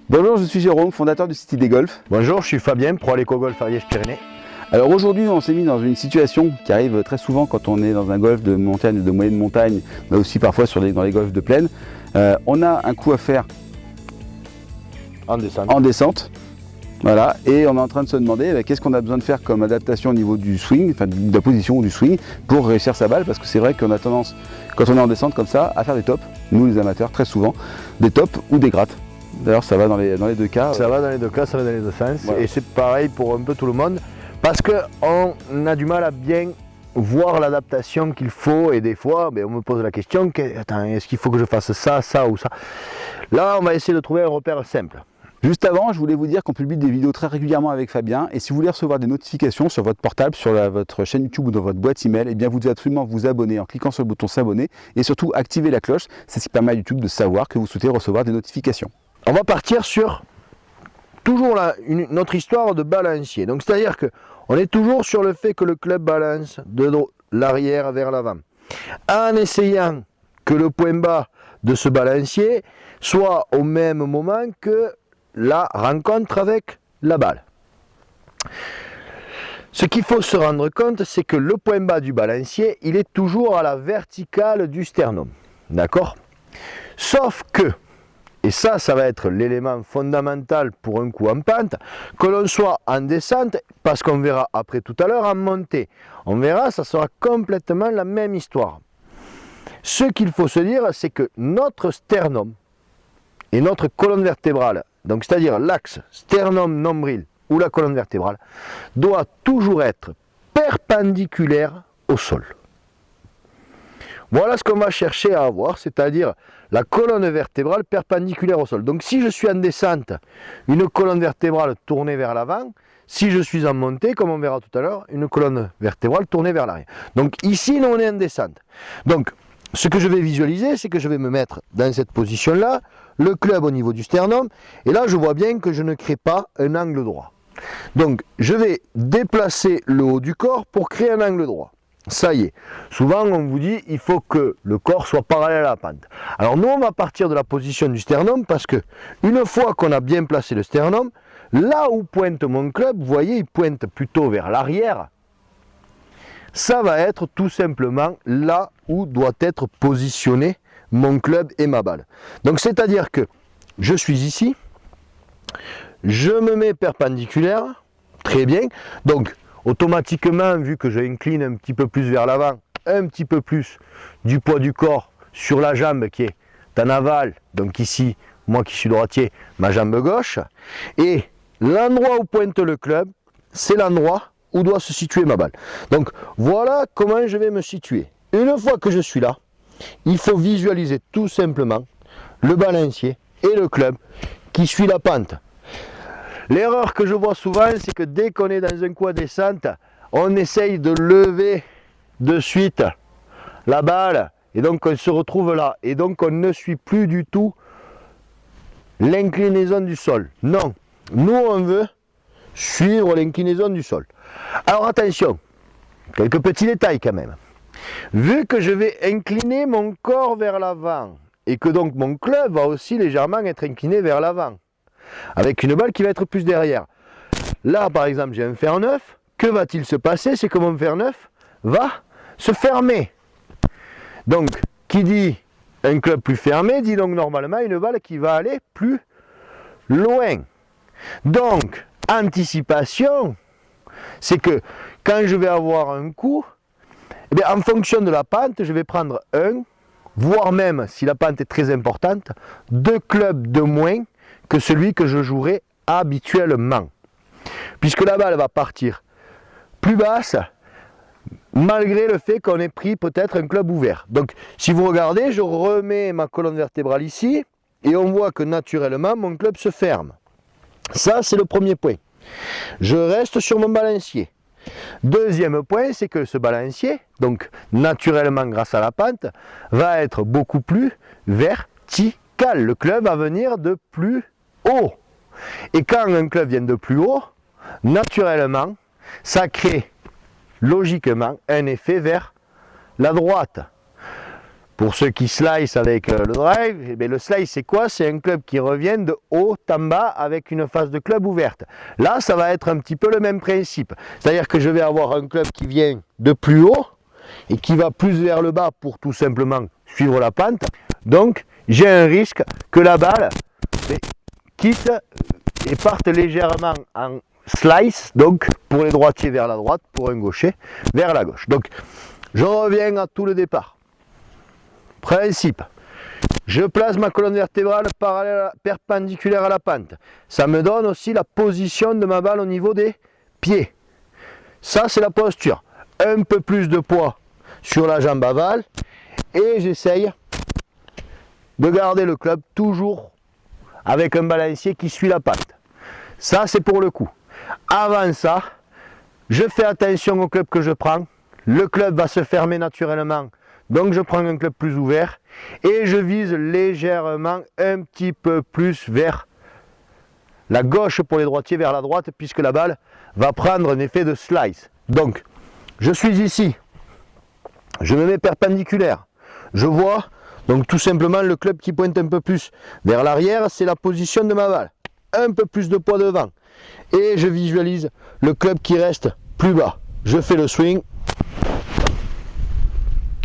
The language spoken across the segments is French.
Bonjour, je suis Jérôme, fondateur du site Idée Golf. Bonjour, je suis Fabien, pro à l'éco-golf Ariège-Pyrénées. Alors aujourd'hui, on s'est mis dans une situation qui arrive très souvent quand on est dans un golf de montagne ou de moyenne montagne, mais aussi parfois dans les golfs de plaine. On a un coup à faire En descente. Voilà, et on est en train de se demander qu'est-ce qu'on a besoin de faire comme adaptation au niveau du swing, enfin de la position du swing, pour réussir sa balle, parce que c'est vrai qu'on a tendance, quand on est en descente comme ça, à faire des tops, nous les amateurs très souvent, des tops ou des grattes. D'ailleurs ça va dans les deux cas. Ça va dans les deux cas, ça va dans les deux sens, Voilà. Et c'est pareil pour un peu tout le monde, parce qu'on a du mal à bien voir l'adaptation qu'il faut, et des fois on me pose la question, attends, est-ce qu'il faut que je fasse ça, ça ou ça? Là on va essayer de trouver un repère simple. Juste avant, je voulais vous dire qu'on publie des vidéos très régulièrement avec Fabien, et si vous voulez recevoir des notifications sur votre portable, sur votre chaîne YouTube ou dans votre boîte email, eh bien vous devez absolument vous abonner en cliquant sur le bouton s'abonner et surtout activer la cloche. C'est ce qui permet à YouTube de savoir que vous souhaitez recevoir des notifications. On va partir sur toujours notre histoire de balancier. Donc c'est-à-dire que on est toujours sur le fait que le club balance de l'arrière vers l'avant, en essayant que le point bas de ce balancier soit au même moment que la rencontre avec la balle. Ce qu'il faut se rendre compte, c'est que le point bas du balancier, il est toujours à la verticale du sternum. D'accord? Sauf que, et ça va être l'élément fondamental pour un coup en pente, que l'on soit en descente, parce qu'on verra après tout à l'heure en montée. On verra, ça sera complètement la même histoire. Ce qu'il faut se dire, c'est que notre sternum et notre colonne vertébrale, donc c'est-à-dire l'axe sternum-nombril ou la colonne vertébrale, doit toujours être perpendiculaire au sol. Voilà ce qu'on va chercher à avoir, c'est-à-dire la colonne vertébrale perpendiculaire au sol. Donc si je suis en descente, une colonne vertébrale tournée vers l'avant. Si je suis en montée, comme on verra tout à l'heure, une colonne vertébrale tournée vers l'arrière. Donc ici, nous, on est en descente. Donc ce que je vais visualiser, c'est que je vais me mettre dans cette position-là, le club au niveau du sternum, et là je vois bien que je ne crée pas un angle droit. Donc je vais déplacer le haut du corps pour créer un angle droit. Ça y est, souvent on vous dit il faut que le corps soit parallèle à la pente. Alors nous on va partir de la position du sternum parce que une fois qu'on a bien placé le sternum, là où pointe mon club, vous voyez il pointe plutôt vers l'arrière. Ça va être tout simplement là où doit être positionné mon club et ma balle. Donc c'est-à-dire que je suis ici, je me mets perpendiculaire, très bien, donc automatiquement vu que j'incline un petit peu plus vers l'avant, un petit peu plus du poids du corps sur la jambe qui est en aval, donc ici, moi qui suis droitier, ma jambe gauche, et l'endroit où pointe le club, c'est l'endroit où doit se situer ma balle. Donc voilà comment je vais me situer. Une fois que je suis là, il faut visualiser tout simplement le balancier et le club qui suit la pente. L'erreur que je vois souvent, c'est que dès qu'on est dans un coup à descente, on essaye de lever de suite la balle et donc on se retrouve là et donc on ne suit plus du tout l'inclinaison du sol. Non, nous on veut suivre l'inclinaison du sol. Alors attention, quelques petits détails quand même. Vu que je vais incliner mon corps vers l'avant et que donc mon club va aussi légèrement être incliné vers l'avant, avec une balle qui va être plus derrière. Là par exemple j'ai un fer neuf, que va-t-il se passer? C'est que mon fer neuf va se fermer. Donc qui dit un club plus fermé dit donc normalement une balle qui va aller plus loin. Donc anticipation, c'est que quand je vais avoir un coup, eh bien, en fonction de la pente, je vais prendre un, voire même, si la pente est très importante, 2 clubs de moins que celui que je jouerai habituellement. Puisque la balle va partir plus basse, malgré le fait qu'on ait pris peut-être un club ouvert. Donc, si vous regardez, je remets ma colonne vertébrale ici, et on voit que naturellement, mon club se ferme. Ça, c'est le premier point. Je reste sur mon balancier. Deuxième point, c'est que ce balancier, donc naturellement grâce à la pente, va être beaucoup plus vertical. Le club va venir de plus haut. Et quand un club vient de plus haut, naturellement, ça crée logiquement un effet vers la droite. Pour ceux qui slice avec le drive, eh bien, le slice c'est quoi? C'est un club qui revient de haut en bas avec une face de club ouverte. Là, ça va être un petit peu le même principe. C'est-à-dire que je vais avoir un club qui vient de plus haut et qui va plus vers le bas pour tout simplement suivre la pente. Donc, j'ai un risque que la balle quitte et parte légèrement en slice, donc pour les droitiers vers la droite, pour un gaucher vers la gauche. Donc, je reviens à tout le départ. Principe, je place ma colonne vertébrale perpendiculaire à la pente. Ça me donne aussi la position de ma balle au niveau des pieds. Ça, c'est la posture. Un peu plus de poids sur la jambe aval et j'essaye de garder le club toujours avec un balancier qui suit la pente. Ça, c'est pour le coup. Avant ça, je fais attention au club que je prends. Le club va se fermer naturellement. Donc je prends un club plus ouvert et je vise légèrement un petit peu plus vers la gauche pour les droitiers, vers la droite, puisque la balle va prendre un effet de slice. Donc je suis ici, je me mets perpendiculaire, je vois donc tout simplement le club qui pointe un peu plus vers l'arrière, c'est la position de ma balle, un peu plus de poids devant et je visualise le club qui reste plus bas. Je fais le swing.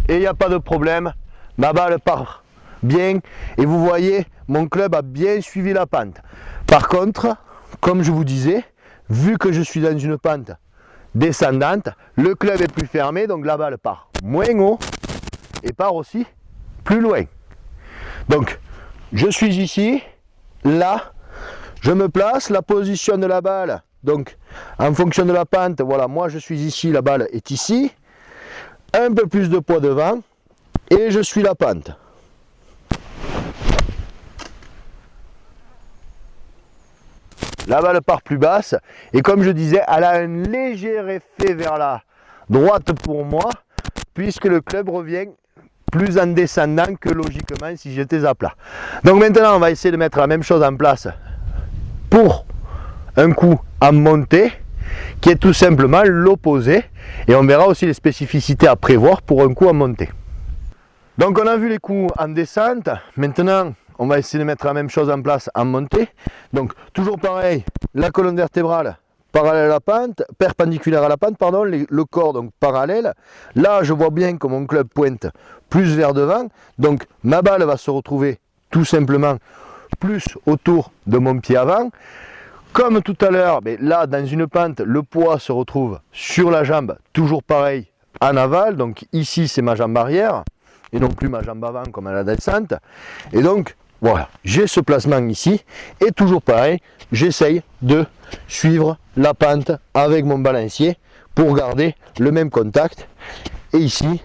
Et il n'y a pas de problème, ma balle part bien et vous voyez mon club a bien suivi la pente. Par contre, comme je vous disais, vu que je suis dans une pente descendante, le club est plus fermé, donc la balle part moins haut et part aussi plus loin. Donc je suis ici, là, je me place, la position de la balle, donc en fonction de la pente, voilà, moi je suis ici, la balle est ici. Un peu plus de poids devant et je suis la pente. La balle part plus basse et comme je disais, elle a un léger effet vers la droite pour moi puisque le club revient plus en descendant que logiquement si j'étais à plat. Donc maintenant on va essayer de mettre la même chose en place pour un coup en montée, qui est tout simplement l'opposé et on verra aussi les spécificités à prévoir pour un coup en montée. Donc on a vu les coups en descente, maintenant on va essayer de mettre la même chose en place en montée. Donc toujours pareil, la colonne vertébrale parallèle à la pente, perpendiculaire à la pente, pardon, le corps donc parallèle. Là je vois bien que mon club pointe plus vers devant, donc ma balle va se retrouver tout simplement plus autour de mon pied avant. Comme tout à l'heure, là dans une pente, le poids se retrouve sur la jambe, toujours pareil en aval, donc ici c'est ma jambe arrière, et non plus ma jambe avant comme à la descente. Et donc voilà, j'ai ce placement ici, et toujours pareil, j'essaye de suivre la pente avec mon balancier pour garder le même contact. Et ici,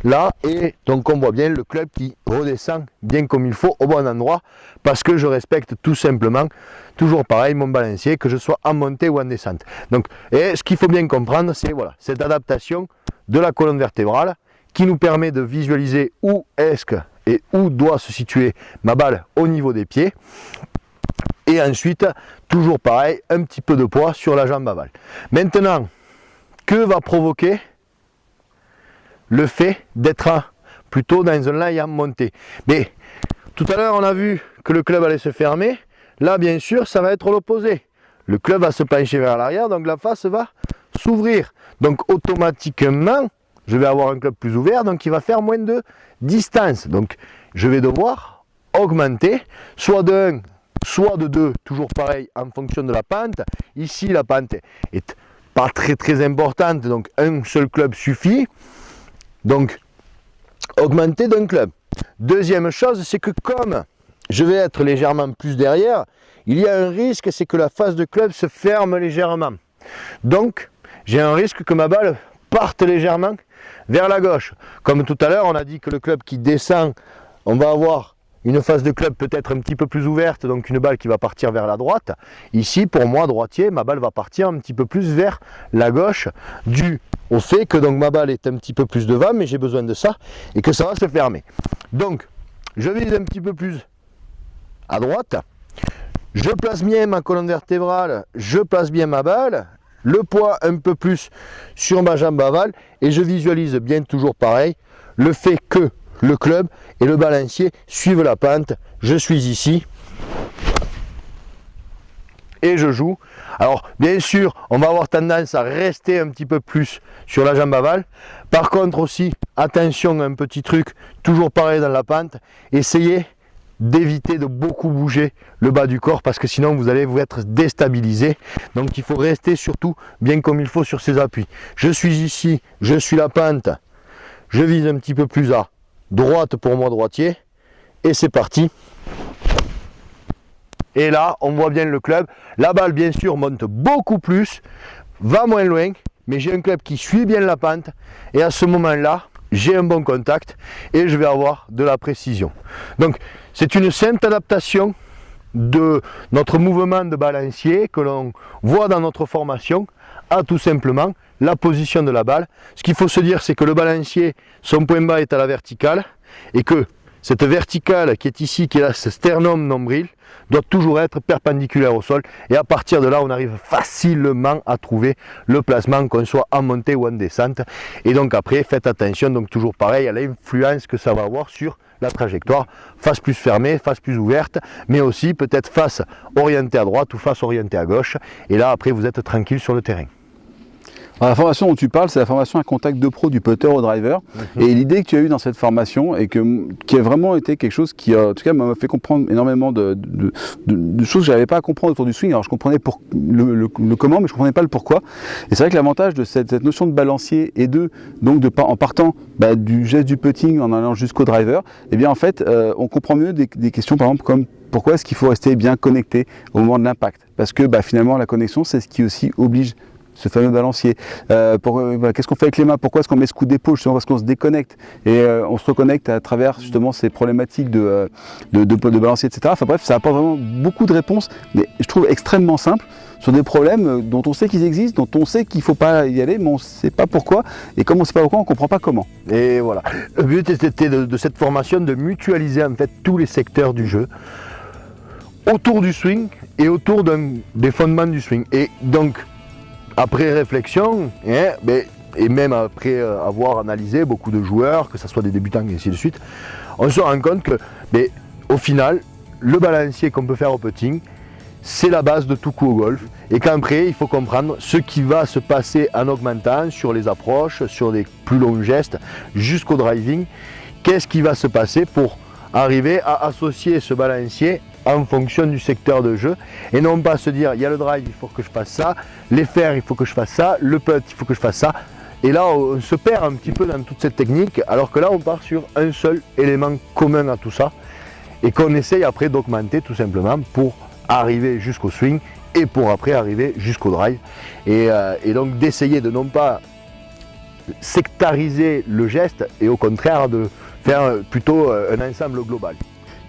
là, et donc on voit bien le club qui redescend bien comme il faut au bon endroit, parce que je respecte tout simplement toujours pareil mon balancier, que je sois en montée ou en descente. Donc, et ce qu'il faut bien comprendre, c'est voilà, cette adaptation de la colonne vertébrale qui nous permet de visualiser où est-ce que et où doit se situer ma balle au niveau des pieds. Et ensuite, toujours pareil, un petit peu de poids sur la jambe aval. Maintenant, que va provoquer le fait d'être plutôt dans un lie en montée? Mais tout à l'heure, on a vu que le club allait se fermer. Là, bien sûr, ça va être l'opposé. Le club va se pencher vers l'arrière, donc la face va s'ouvrir. Donc automatiquement, je vais avoir un club plus ouvert, donc il va faire moins de distance. Donc je vais devoir augmenter, soit de 1, soit de 2, toujours pareil, en fonction de la pente. Ici, la pente est pas très importante, donc un seul club suffit. Donc, augmenter d'un club. Deuxième chose, c'est que comme je vais être légèrement plus derrière, il y a un risque, c'est que la face de club se ferme légèrement. Donc, j'ai un risque que ma balle parte légèrement vers la gauche. Comme tout à l'heure, on a dit que le club qui descend, on va avoir une face de club peut-être un petit peu plus ouverte, donc une balle qui va partir vers la droite. Ici, pour moi, droitier, ma balle va partir un petit peu plus vers la gauche, dû au fait que donc ma balle est un petit peu plus devant, mais j'ai besoin de ça, et que ça va se fermer. Donc, je vise un petit peu plus à droite, je place bien ma colonne vertébrale, je place bien ma balle, le poids un peu plus sur ma jambe aval, et je visualise bien toujours pareil, le fait que le club et le balancier suivent la pente. Je suis ici et je joue. Alors bien sûr, on va avoir tendance à rester un petit peu plus sur la jambe aval. Par contre aussi, attention à un petit truc, toujours pareil dans la pente, essayez d'éviter de beaucoup bouger le bas du corps parce que sinon vous allez vous être déstabilisé. Donc il faut rester surtout bien comme il faut sur ses appuis. Je suis ici, je suis la pente, je vise un petit peu plus à droite pour moi droitier et c'est parti. Et là on voit bien le club, la balle bien sûr monte beaucoup plus, va moins loin, mais j'ai un club qui suit bien la pente et à ce moment là j'ai un bon contact et je vais avoir de la précision. Donc c'est une simple adaptation de notre mouvement de balancier que l'on voit dans notre formation à tout simplement la position de la balle. Ce qu'il faut se dire, c'est que le balancier, son point bas est à la verticale et que cette verticale qui est ici, qui est là, ce sternum nombril, doit toujours être perpendiculaire au sol et à partir de là on arrive facilement à trouver le placement, qu'on soit en montée ou en descente. Et donc après faites attention, donc toujours pareil à l'influence que ça va avoir sur la trajectoire, face plus fermée, face plus ouverte, mais aussi peut-être face orientée à droite ou face orientée à gauche, et là après vous êtes tranquille sur le terrain. Alors, la formation dont tu parles, c'est la formation à contact de pro du putter au driver. Et l'idée que tu as eue dans cette formation, et qui a vraiment été quelque chose qui, en tout cas, m'a fait comprendre énormément de choses que je n'avais pas à comprendre autour du swing. Alors je comprenais le comment, mais je ne comprenais pas le pourquoi. Et c'est vrai que l'avantage de cette notion de balancier et en partant du geste du putting en allant jusqu'au driver, eh bien en fait, on comprend mieux des questions par exemple comme pourquoi est-ce qu'il faut rester bien connecté au moment de l'impact. Parce que finalement la connexion, c'est ce qui aussi oblige ce fameux balancier. Qu'est-ce qu'on fait avec les mains? Pourquoi est-ce qu'on met ce coup d'épaule? Justement parce qu'on se déconnecte et on se reconnecte à travers justement ces problématiques de balancier, etc. Enfin bref, ça apporte vraiment beaucoup de réponses, mais je trouve extrêmement simples sur des problèmes dont on sait qu'ils existent, dont on sait qu'il ne faut pas y aller, mais on ne sait pas pourquoi. Et comme on ne sait pas pourquoi, on ne comprend pas comment. Et voilà. Le but était de cette formation de mutualiser en fait tous les secteurs du jeu autour du swing et autour des fondements du swing. Et donc après réflexion, et même après avoir analysé beaucoup de joueurs, que ce soit des débutants et ainsi de suite, on se rend compte que, au final, le balancier qu'on peut faire au putting, c'est la base de tout coup au golf. Et qu'après, il faut comprendre ce qui va se passer en augmentant sur les approches, sur des plus longs gestes, jusqu'au driving. Qu'est-ce qui va se passer pour arriver à associer ce balancier en fonction du secteur de jeu et non pas se dire il y a le drive, il faut que je fasse ça, les fers, il faut que je fasse ça, le putt, il faut que je fasse ça. Et là on se perd un petit peu dans toute cette technique alors que là on part sur un seul élément commun à tout ça et qu'on essaye après d'augmenter tout simplement pour arriver jusqu'au swing et pour après arriver jusqu'au drive et donc d'essayer de non pas sectariser le geste et au contraire de faire plutôt un ensemble global.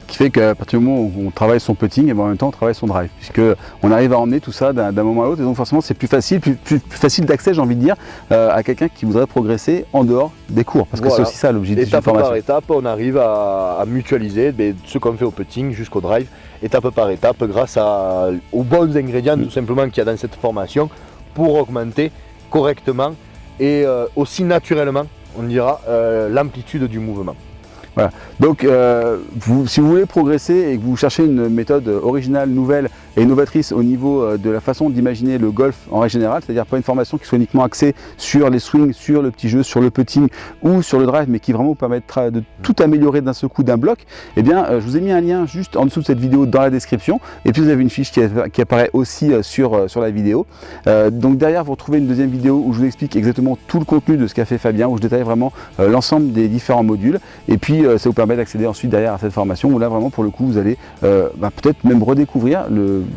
Qui fait qu'à partir du moment où on travaille son putting, et en même temps on travaille son drive, puisqu'on arrive à emmener tout ça d'un moment à l'autre, et donc forcément c'est plus facile d'accès, j'ai envie de dire, à quelqu'un qui voudrait progresser en dehors des cours, parce que voilà, c'est aussi ça l'objectif de la formation. Étape par étape, on arrive à mutualiser ce qu'on fait au putting jusqu'au drive, étape par étape, grâce aux bons ingrédients tout simplement qu'il y a dans cette formation, pour augmenter correctement et aussi naturellement, on dira, l'amplitude du mouvement. Voilà. Donc si vous voulez progresser et que vous cherchez une méthode originale, nouvelle et innovatrice au niveau de la façon d'imaginer le golf en règle générale, c'est-à-dire pas une formation qui soit uniquement axée sur les swings, sur le petit jeu, sur le putting ou sur le drive, mais qui vraiment vous permettra de tout améliorer d'un seul coup, d'un bloc, eh bien je vous ai mis un lien juste en dessous de cette vidéo dans la description, et puis vous avez une fiche qui apparaît aussi sur la vidéo. Donc derrière vous retrouvez une deuxième vidéo où je vous explique exactement tout le contenu de ce qu'a fait Fabien, où je détaille vraiment l'ensemble des différents modules, et puis ça vous permet d'accéder ensuite derrière à cette formation où là vraiment pour le coup vous allez peut-être même redécouvrir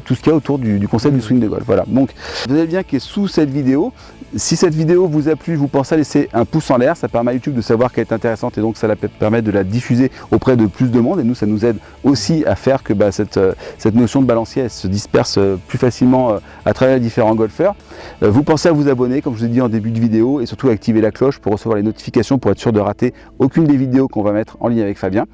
tout ce qu'il y a autour du concept du swing de golf. Voilà, donc vous avez bien qui est sous cette vidéo. Si cette vidéo vous a plu, vous pensez à laisser un pouce en l'air, ça permet à YouTube de savoir qu'elle est intéressante et donc ça permet de la diffuser auprès de plus de monde, et nous ça nous aide aussi à faire que cette notion de balancier elle se disperse plus facilement à travers les différents golfeurs. Vous pensez à vous abonner comme je vous ai dit en début de vidéo, et surtout à activer la cloche pour recevoir les notifications pour être sûr de rater aucune des vidéos qu'on va mettre en ligne avec Fabien.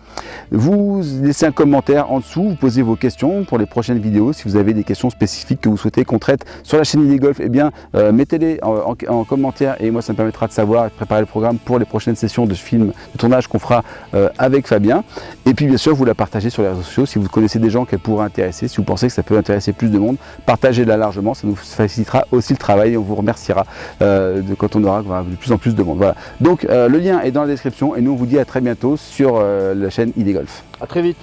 Vous laissez un commentaire en dessous, vous posez vos questions pour les prochaines vidéos. Si vous avez des questions spécifiques que vous souhaitez qu'on traite sur la chaîne Idée Golf, eh bien mettez-les en en commentaire et moi ça me permettra de savoir et de préparer le programme pour les prochaines sessions de film, de tournage qu'on fera avec Fabien. Et puis bien sûr vous la partagez sur les réseaux sociaux si vous connaissez des gens qu'elle pourrait intéresser, si vous pensez que ça peut intéresser plus de monde, partagez-la largement, ça nous facilitera aussi le travail et on vous remerciera quand on aura de plus en plus de monde. Voilà. Donc le lien est dans la description et nous on vous dit à très bientôt sur la chaîne ID Golf. À très vite.